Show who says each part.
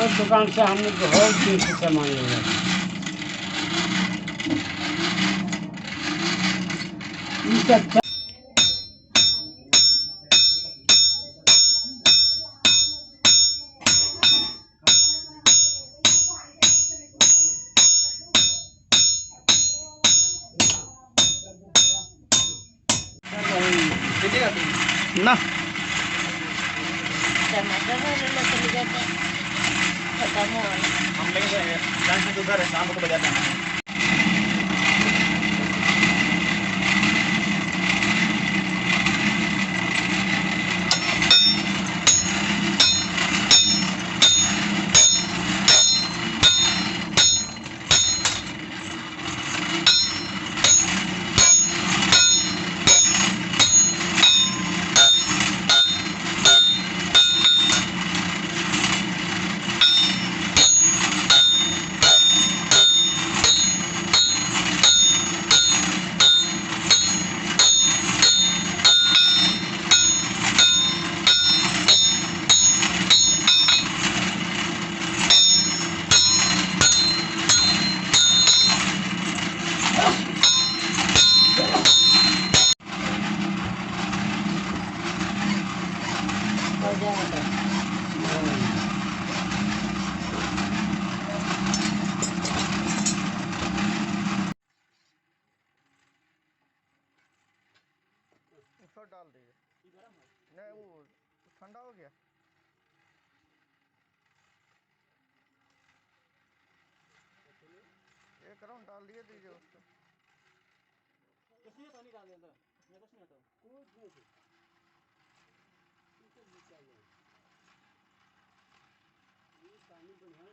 Speaker 1: उस दुकान से हमने बहुत दिन से सामान लिया। इससे अच्छा
Speaker 2: ना
Speaker 3: टमाटर चले जाते हैं खत्म हो
Speaker 2: हम लेके जाएंगे लंच में उधर है शाम को बजाते हैं।
Speaker 3: हो जाएगा।
Speaker 2: ऊपर डाल दीजिए। नहीं वो ठंडा हो गया। एक राउंड डाल दिए दीजिए उसको।
Speaker 4: किसने पानी डाल दिया मैं कुछ नहीं हटाऊं
Speaker 1: कुछ नहीं चाहिए। ये पानी बढ़िया